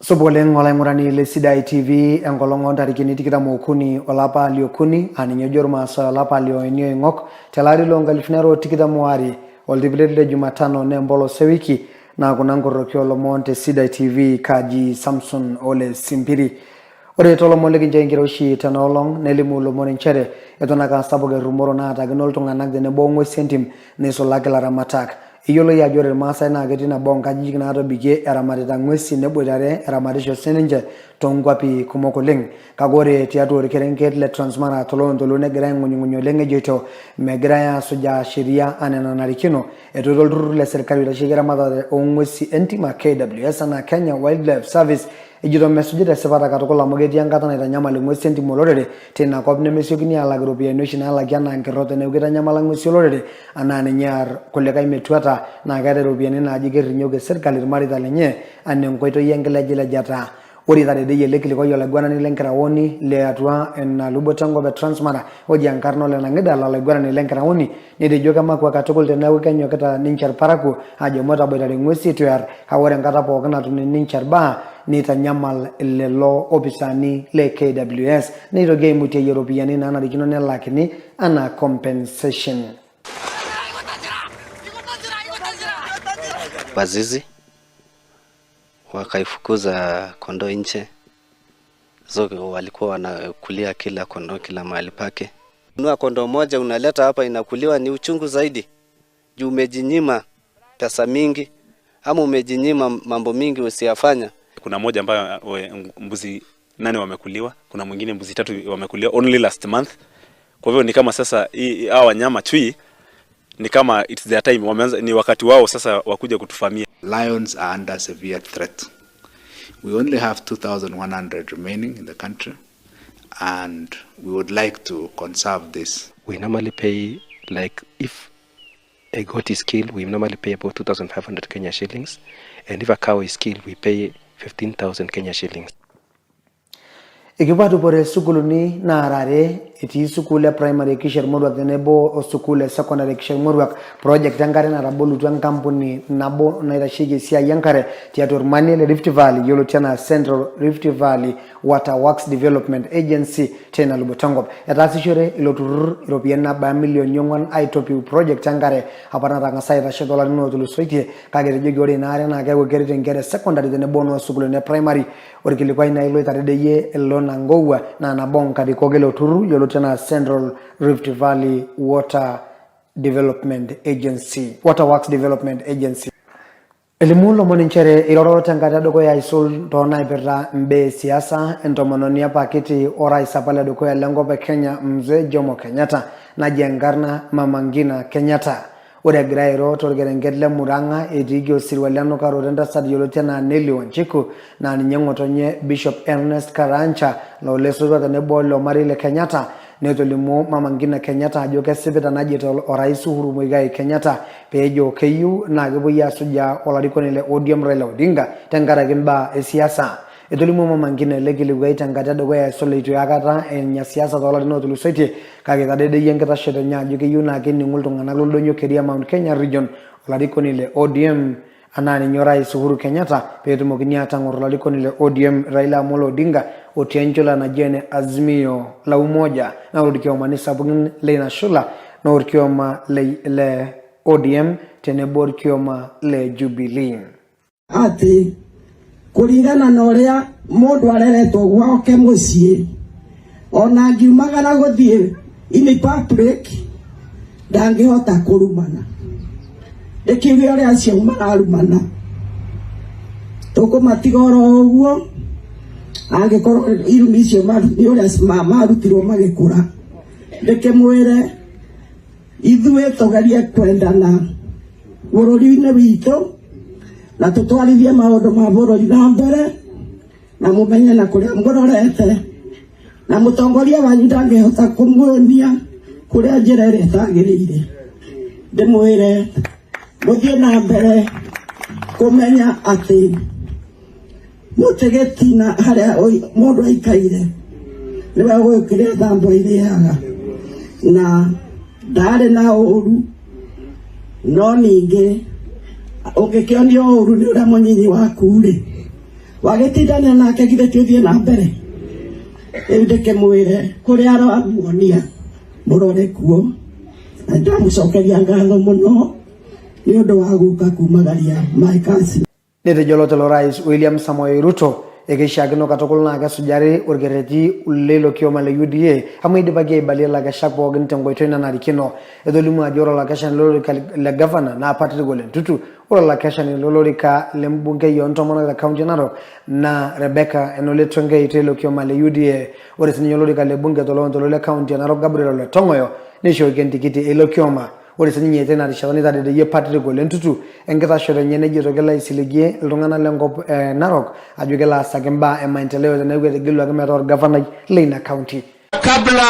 Soboleng ngolengurani le Sidai TV engolongon tarikini tikitam okuni olapa liokuni aninyo jormasa olapa lioenio ingok telari lo ngalifnero tikitam wari oldibilet le Jumatano nembolo sewiki na kuna ngorokio lomonte Sidai TV kaji Samson Simpiri. Ore tolomon lekinja ingiroshi tanolong nelimu lomon nchere etona ka saboge rumoro na ataginol tunganak de nebo ngwesentim nesolake laramatak. Iyolo ya jore Maasai na getina bonga jigna ato bige eramarita ngwesi neboitare eramatisho seninje tongwapi kumokoleng kagore tiatu rekerenget le transmara tolon negira ngunyunyo lenge joito megira ya soja sheria anena narikino etodol le serikali la shigera madare ongwesi entima KWS na Kenya Wildlife Service ejito mesujita sepata katokola mogeti angata na itanyamala ngwesi entimo lorere tena kop nemesiokini ala gropia national lagiana nkirote ne ukitanyamala ngwesi lorere anane nyar koleka imetuata na gare ropiani na jigerinyoge serikali marita lenye ane nkoito yengelejele jata ori tare de yelekili ko yola gwana ni lenkrawoni le atwa en lubotango be transmara oji ankarno le nangeda la gwana ni lenkrawoni ni de joka makwa katokol de nawe kanyo kata ninchar paraku ajo mota boyare ngwesi twer hawore ngata pokana tuni ninchar ba ni tanyamal le law officani le KWS ni roge mutie European na na rikino ne lakini ana compensation wazizi wakaifukuza kondoo nje zote walikuwa wanakulia kila kondoo kila mahali pake. Nunua kondoo moja unaleta hapa inakuliwa ni uchungu zaidi. Juu umejinyima pesa mingi ama umejinyima mambo mingi usiyafanya. Kuna moja ambayo mbuzi 8 wamekuliwa, kuna mwingine mbuzi 3 wamekuliwa only last month. Kwa hivyo ni kama sasa hawa wanyama chui ni kama it's their time, wameanza ni wakati wao sasa wakuja kutufamia. Lions are under severe threat. We only have 2,100 remaining in the country and we would like to conserve this. We normally pay, like if a goat is killed, we normally pay about 2,500 Kenya shillings, and if a cow is killed, we pay 15,000 Kenya shillings. Ikipatu pore sukuluni na arare iti sukule primary kisher morwak denebo sukule secondary kisher morwak project yankare na rabolu tuang kampuni nabo na irashige siya yankare tiatur mani le Rift Valley yolo tena Central Rift Valley Water Works Development Agency tena lubotangop yatasishore ilotur European na ba million yongwan aitopi project yankare hapana rangasai rashedola nino tulusoitie kagere jogi na are na kago gerite ngere secondary denebo no sukule ne primary orikilikuwa ina ilo itarede elon Angowa na nabonga dikogelo turu yolo tena Central Rift Valley Water Works Development Agency. Elimulo moninchere iloro tangata doko ya isul tona iperra mbe siasa entomononia pakiti ora isapale doko ya lengo Kenya mzee Jomo Kenyatta na jengarna Mama Ngina Kenyatta. Ore grairo torgerengedle muranga edigio sirwaliano karorenda sadiyolotia na Nelly Wanjiku na ninyengotonye Bishop Ernest Karancha la oleso za nebo lo Marile Kenyatta netolimo Mama Ngina Kenyatta ajoke sibeta najito oraisu Uhuru Muigai Kenyatta pejo KU na gibuya suja olarikonile ODM Raila Odinga tengara gimba siasa etolimo Mama Ngina legili gaita ngata dogo ya solito yakata enya siasa dola no tulusoiti kage kadede yengeta shedenya ajoke yuna kini ngultungana lodonyo keria Mount Kenya region olarikonile ODM anani nyorai Uhuru Kenyatta petumo kinyata ngorolarikonile ODM Raila Amolo Odinga otienjola na jene azimio la umoja na urikio manisa bugin le shula na urikio le ODM tenebor kioma le Jubilee ati kuringana na uria mundu areretwo gwake mucii ona ngiumagara guthie ini public ndangihota kurumana ikiuria ria cio mararumana tukumatigoro uguo angikoro irumi cio ni uria marutirwo magikura ndikimwire ithuĩ tugerie kwendana bũrũri-inĩ witũ na tutwarithie maũndũ ma bũrũri na mbere na mumenye na kuria mũrorete na mũtongoria wanyu ndangĩhota kũmuonia kuria njĩra ĩrĩa ĩtagĩrĩire ndĩmwĩre mũthiĩ na mbere kũmenya atĩ mũtigĩti na harĩa mũndũ aikaire nĩwe gwĩkĩrĩa thambo irĩaga na ndarĩ na ũru no ningĩ ũngĩkĩonio ũru nĩ ũrĩa mũnyinyi waku rĩ wagetindana nake githe tuthie na mbere ndeke mwire kuri aramuonia murore kuo ndamucokeria ngatho muno ni undu wa guka kumagaria maikasi nete jolotelo rais William Samoei Ruto ekishakino katukul na kasujari orgereti ulelo kioma le UDA amaidipa ibalia la gashakpo gintengo itoina narikino edolimu ajoro la kashan lolorika le governor na Patrick Ole Ntutu ora la kashan lolorika le mbunge yontomona la county Narok na Rebecca Enoletwenge itelo kioma le UDA ora sinyolorika le bunge tolonto le county Narok Gabriel Ole Tongoyo nisho gentikiti elo kioma ore sininye tena rishawani tade ye Patrick Ole Ntutu engeta shore nyene jirogela isiligie lungana lengo Narok ajugela sakemba maendeleo na uwe gilo kama governor Lena County. Kabla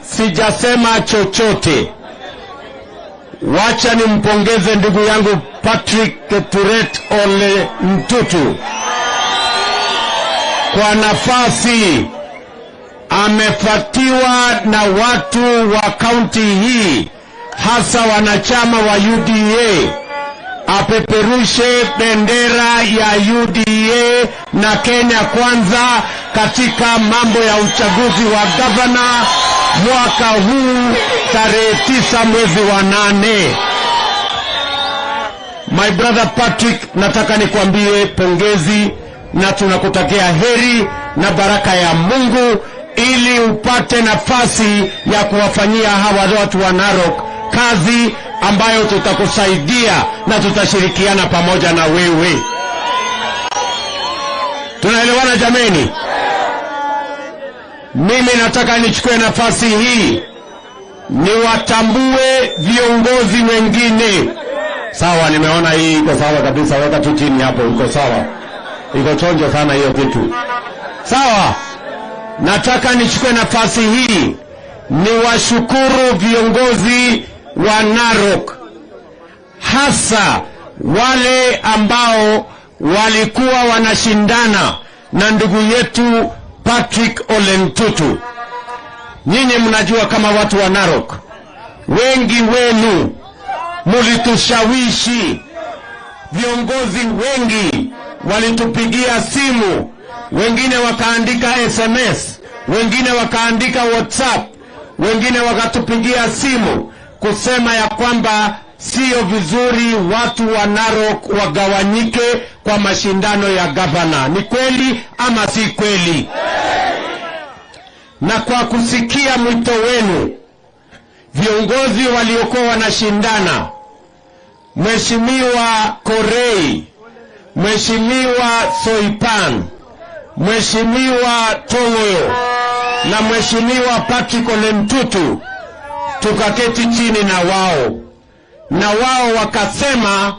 sijasema chochote, wacha nimpongeze ndugu yangu Patrick Keturet Ole Ntutu kwa nafasi amefatiwa na watu wa county hii, hasa wanachama wa UDA, apeperushe bendera ya UDA na Kenya Kwanza katika mambo ya uchaguzi wa gavana mwaka huu tarehe 9 mwezi wa 8. My brother Patrick, nataka nikwambie pongezi na tunakutakia heri na baraka ya Mungu ili upate nafasi ya kuwafanyia hawa watu wa Narok kazi ambayo tutakusaidia na tutashirikiana pamoja na wewe. Tunaelewana jameni? Mimi nataka nichukue nafasi hii niwatambue viongozi wengine. Sawa, nimeona hii iko sawa kabisa, weka tu chini hapo, iko sawa. Iko chonjo sana hiyo kitu. Sawa. Nataka nichukue nafasi hii niwashukuru viongozi wa Narok, hasa wale ambao walikuwa wanashindana na ndugu yetu Patrick Ole Ntutu. Nyinyi mnajua kama watu wa Narok, wengi wenu mulitushawishi, viongozi wengi walitupigia simu, wengine wakaandika SMS, wengine wakaandika WhatsApp, wengine wakatupigia simu kusema ya kwamba sio vizuri watu wa Narok wagawanyike kwa mashindano ya gavana. Ni kweli ama si kweli? Na kwa kusikia mwito wenu, viongozi waliokuwa wanashindana, Mheshimiwa Korei, Mheshimiwa Soipan, Mheshimiwa Tongoyo na Mheshimiwa Patrick Ole Ntutu, tukaketi chini na wao wakasema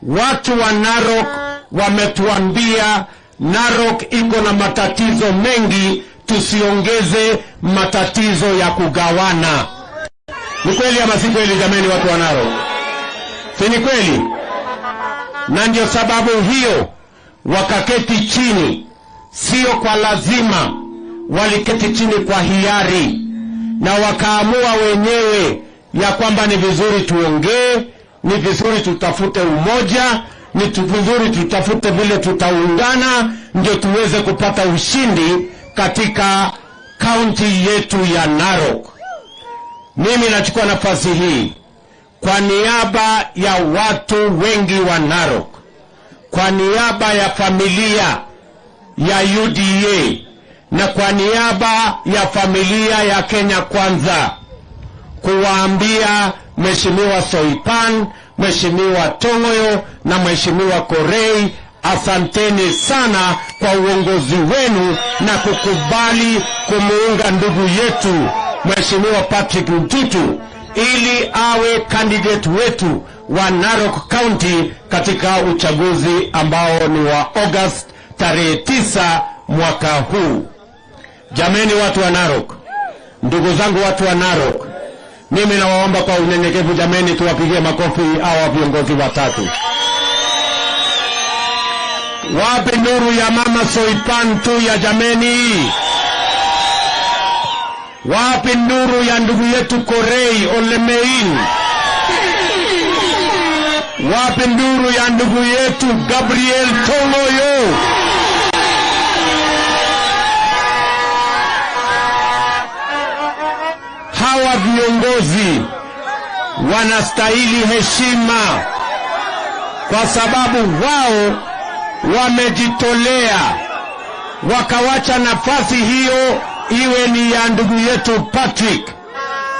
watu wa Narok wametuambia Narok iko na matatizo mengi, tusiongeze matatizo ya kugawana. Ni kweli ama si kweli jameni watu wa Narok? Si ni kweli? Na ndio sababu hiyo wakaketi chini, sio kwa lazima, waliketi chini kwa hiari na wakaamua wenyewe ya kwamba ni vizuri tuongee, ni vizuri tutafute umoja, ni vizuri tutafute vile tutaungana ndio tuweze kupata ushindi katika kaunti yetu ya Narok. Mimi nachukua nafasi hii kwa niaba ya watu wengi wa Narok, kwa niaba ya familia ya UDA na kwa niaba ya familia ya Kenya Kwanza kuwaambia Mheshimiwa Soipan, Mheshimiwa Tongoyo na Mheshimiwa Korei, asanteni sana kwa uongozi wenu na kukubali kumuunga ndugu yetu Mheshimiwa Patrick Ntutu ili awe candidate wetu wa Narok County katika uchaguzi ambao ni wa August tarehe 9 mwaka huu. Jameni watu wa Narok, ndugu zangu watu wa Narok, mimi nawaomba kwa unyenyekevu jameni tuwapigie makofi hawa viongozi watatu. Wapi nuru ya mama Soipan tu ya jameni? Wapi nuru ya ndugu yetu Korei Olemein? Wapi nuru ya ndugu yetu Gabriel Tongoyo? wanastahili heshima kwa sababu wao wamejitolea wakawacha nafasi hiyo iwe ni ya ndugu yetu Patrick.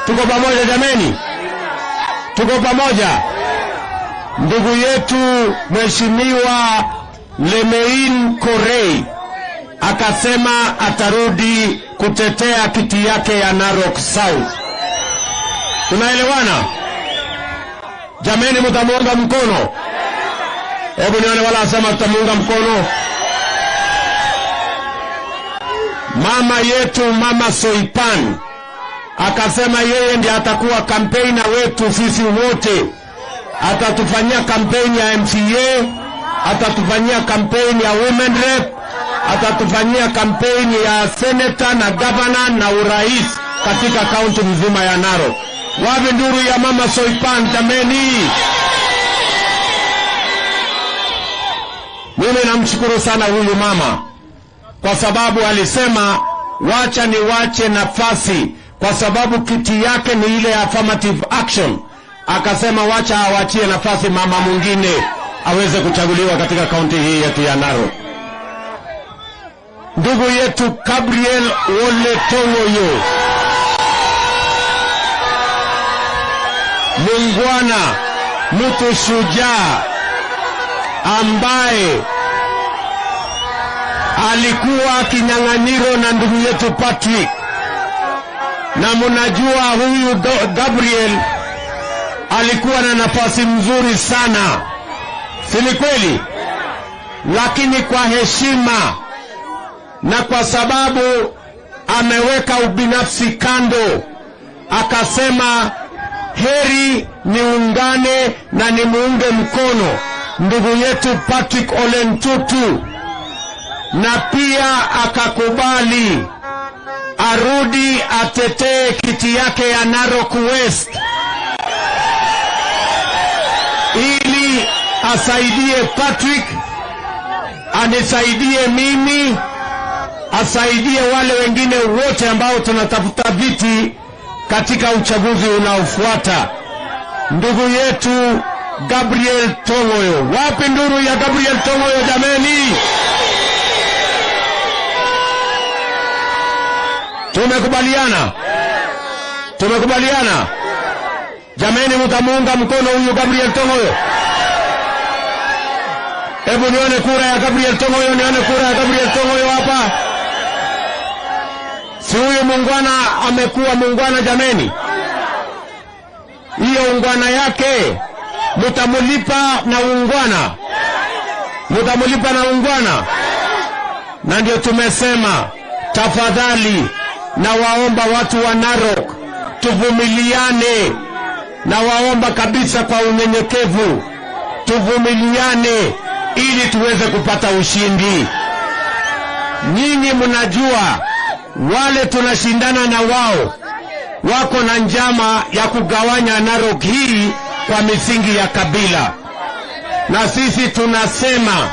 Tuko pamoja jameni? Tuko pamoja? Ndugu yetu Mheshimiwa Lemein Korei akasema atarudi kutetea kiti yake ya Narok South. Tunaelewana? Jameni, mtamuunga mkono? Hebu nione wala asema tutamuunga mkono. Mama yetu Mama Soipan akasema yeye ndiye atakuwa kampeni wetu sisi wote. Atatufanyia kampeni ya MCA, atatufanyia kampeni ya women rep, atatufanyia kampeni ya senator na governor na urais katika kaunti mzima ya Narok. Wapi nduru ya Mama Soipan jameni? Mimi namshukuru sana huyu mama kwa sababu alisema wacha niwache nafasi kwa sababu kiti yake ni ile affirmative action. Akasema wacha awachie nafasi mama mwingine aweze kuchaguliwa katika kaunti hii yetu ya Narok. Ndugu yetu Gabriel Ole Tongoyo, mungwana, mtu shujaa ambaye alikuwa kinyang'anyiro na ndugu yetu Patrick, na mnajua huyu Gabriel alikuwa na nafasi mzuri sana, si ni kweli? Lakini kwa heshima na kwa sababu ameweka ubinafsi kando, akasema heri niungane na nimuunge mkono ndugu yetu Patrick Ole Ntutu, na pia akakubali arudi atetee kiti yake ya Narok West ili asaidie Patrick, anisaidie mimi, asaidie wale wengine wote ambao tunatafuta viti katika uchaguzi unaofuata. Ndugu yetu Gabriel Tongoyo, wapi nduru ya Gabriel Tongoyo jameni? Tumekubaliana? Tumekubaliana? Jameni, mtamuunga mkono huyu Gabriel Tongoyo? Hebu nione kura ya Gabriel Tongoyo, nione kura ya Gabriel Tongoyo hapa. Si huyu muungwana amekuwa muungwana jameni? Hiyo ungwana yake mutamulipa na ungwana, mutamulipa na ungwana. Na ndio tumesema tafadhali, na waomba watu wa Narok tuvumiliane, na waomba kabisa kwa unyenyekevu tuvumiliane ili tuweze kupata ushindi. Nyinyi mnajua wale tunashindana na wao wako na njama ya kugawanya Narok hii kwa misingi ya kabila, na sisi tunasema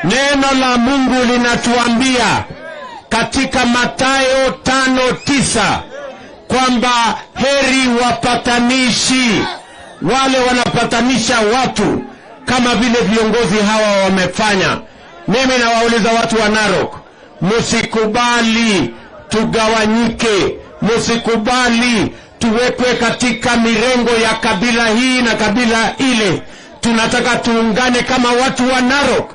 neno la Mungu linatuambia katika Mathayo 5:9 kwamba heri wapatanishi, wale wanapatanisha watu kama vile viongozi hawa wamefanya. Mimi nawauliza watu wa Narok, msikubali tugawanyike, msikubali tuwekwe katika mirengo ya kabila hii na kabila ile. Tunataka tuungane kama watu wa Narok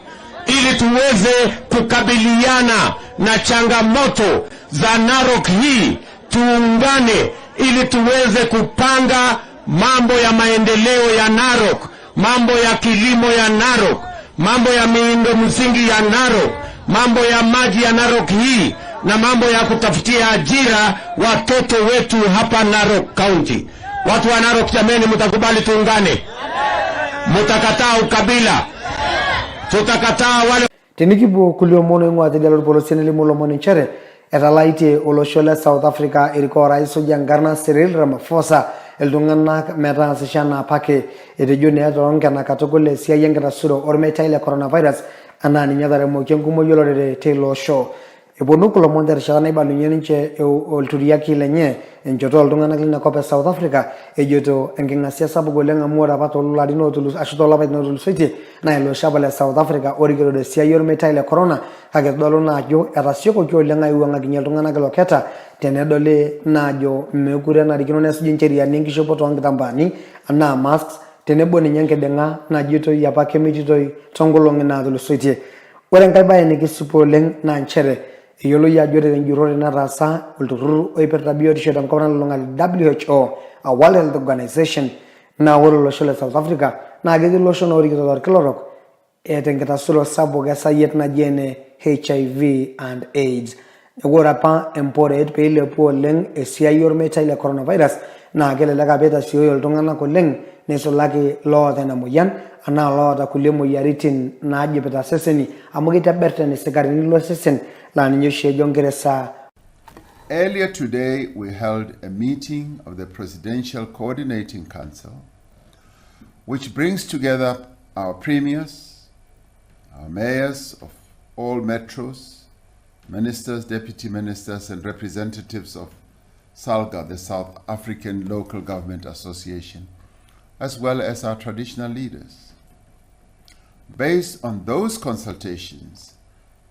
ili tuweze kukabiliana na changamoto za Narok hii. Tuungane ili tuweze kupanga mambo ya maendeleo ya Narok, mambo ya kilimo ya Narok, mambo ya miundo msingi ya Narok, mambo ya maji ya Narok hii, na mambo ya kutafutia ajira watoto wetu hapa Narok County. Watu wa Narok jameni, mtakubali tuungane? Mutakataa ukabila? Tutakataa wale tenikibu kulio mono ingwate dialog poloseni mulo mono chere etalaite olosho South Africa eriko rais Ojangarna Cyril Ramaphosa eldungana meta sishana pake etejone atongana katokole siayengera suro ormeta ile coronavirus anani nyadare mo kengumo yolore telo show eponu kulo monte rishata naibalunye ninche olturiaki lenye enchoto oltung'anak lina kop e South Africa ejoito enking'asia sapuk oleng amu ore apa toolarin ashu toolapaitin ootulusoitie naa ilo shapa le South Africa orikito esiai ormeitai le corona kake kitodolu naa ajo etasiokoki oleng aiwuang'akinye iltung'anak ilo keta tenedoli naa ajo mekure enarikino nesuji ncheriani enkishopoto oonkitambaani anaa masks tenebo ninye enkiding'a najitoi apa kemititoi toonkolong'i naatulusoitie. Ore enkae baye nikisipu oleng naa nchere eyioloi ajo ore tenjurrore nataasa olturrur oipirta biotisho tenkop nalulung'a WHO, a World Health Organization, naa ore olosho le South Africa naa ketii iloshon oorikito torkila orok tenkitasulo sapuk esayiet naji ene HIV and AIDS. Neeku ore apa emporeet peilepu oleng esiai ormeitai le coronavirus naa kelelek apa itasioyo iltung'anak oleng neisulaki loota ina moyian anaa loota kulie moyiaritin naajipita seseni amu kitaberten isikarini losesen laa ninye oshi ejo Ngeresa. Earlier today, we held a meeting of the Presidential Coordinating Council, which brings together our premiers, our mayors of all metros, ministers, deputy ministers, and representatives of SALGA, the South African Local Government Association, as well as our traditional leaders. Based on those consultations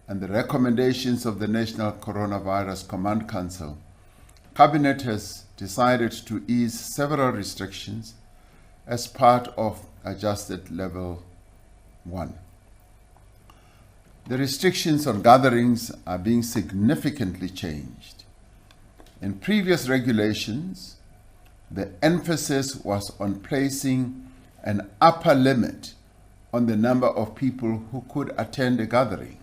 and the recommendations of the National Coronavirus Command Council, Cabinet has decided to ease several restrictions as part of Adjusted Level 1. The restrictions on gatherings are being significantly changed. In previous regulations, the emphasis was on placing an upper limit on the number of people who could attend a gathering.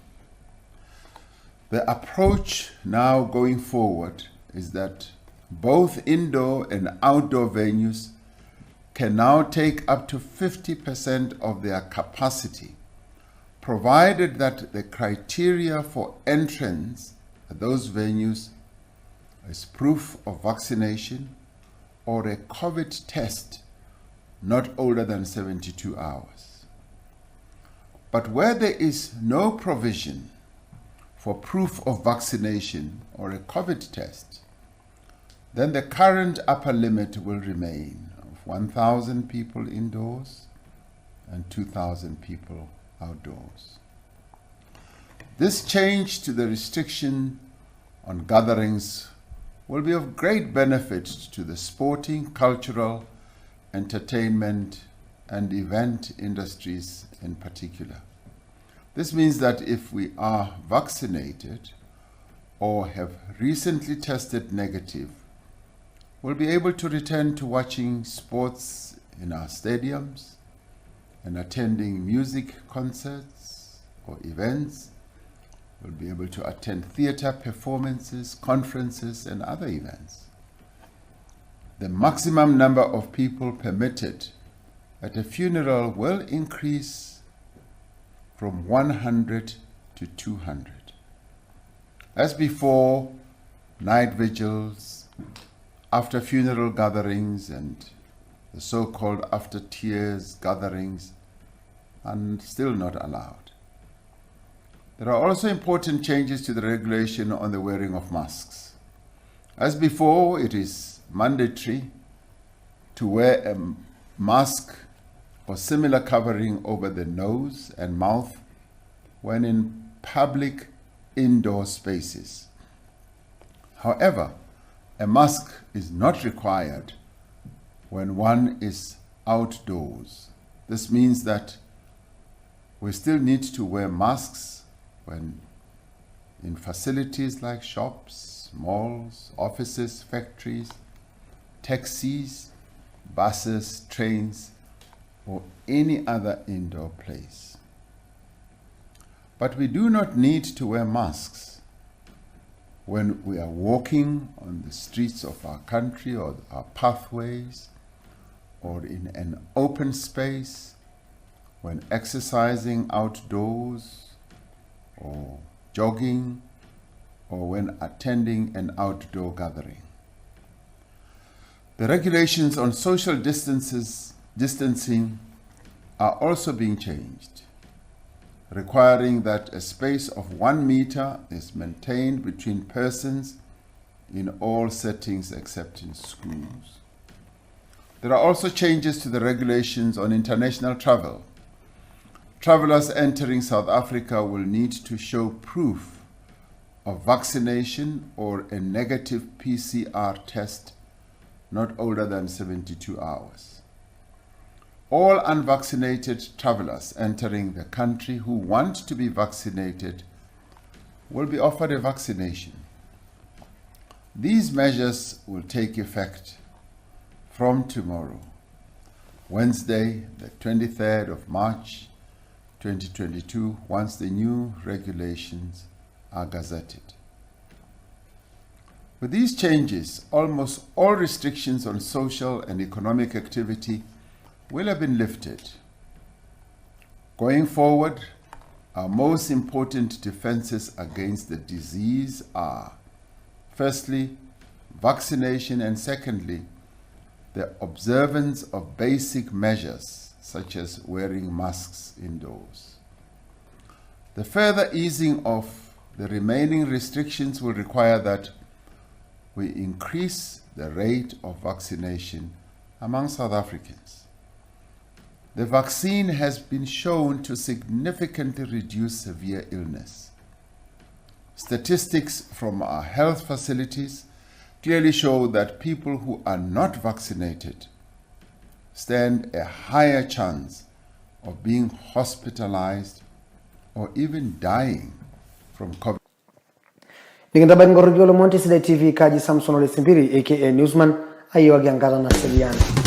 The approach now going forward is that both indoor and outdoor venues can now take up to 50% of their capacity, provided that the criteria for entrance at those venues is proof of vaccination or a COVID test not older than 72 hours. But where there is no provision for proof of vaccination or a COVID test, then the current upper limit will remain of 1,000 people indoors and 2,000 people outdoors. This change to the restriction on gatherings will be of great benefit to the sporting, cultural, entertainment, and event industries in particular. This means that if we are vaccinated or have recently tested negative, we'll be able to return to watching sports in our stadiums and attending music concerts or events. We'll be able to attend theater performances, conferences, and other events. The maximum number of people permitted at a funeral will increase from 100 to 200. As before, night vigils, after funeral gatherings, and the so-called after tears gatherings are still not allowed. There are also important changes to the regulation on the wearing of masks. As before, it is mandatory to wear a mask or similar covering over the nose and mouth when in public indoor spaces. However, a mask is not required when one is outdoors. This means that we still need to wear masks when in facilities like shops, malls, offices, factories, taxis, buses, trains, or any other indoor place. But we do not need to wear masks when we are walking on the streets of our country or our pathways, or in an open space, when exercising outdoors, or jogging, or when attending an outdoor gathering. The regulations on social distancing are also being changed. requiring that a space of 1 meter is maintained between persons in all settings except in schools. There are also changes to the regulations on international travel. Travelers entering South Africa will need to show proof of vaccination or a negative PCR test not older than 72 hours. All unvaccinated travelers entering the country who want to be vaccinated will be offered a vaccination. These measures will take effect from tomorrow, Wednesday, the 23rd of March, 2022, once the new regulations are gazetted. With these changes, almost all restrictions on social and economic activity will have been lifted. Going forward, our most important defenses against the disease are, firstly, vaccination, and secondly, the observance of basic measures such as wearing masks indoors. The further easing of the remaining restrictions will require that we increase the rate of vaccination among South Africans. The vaccine has been shown to significantly reduce severe illness. Statistics from our health facilities clearly show that people who are not vaccinated stand a higher chance of being hospitalized or even dying from COVID. Nikitaban ngorjolo monte Sidai TV kaji Samson Simpiri aka Newsman ayo agiangala na seriana.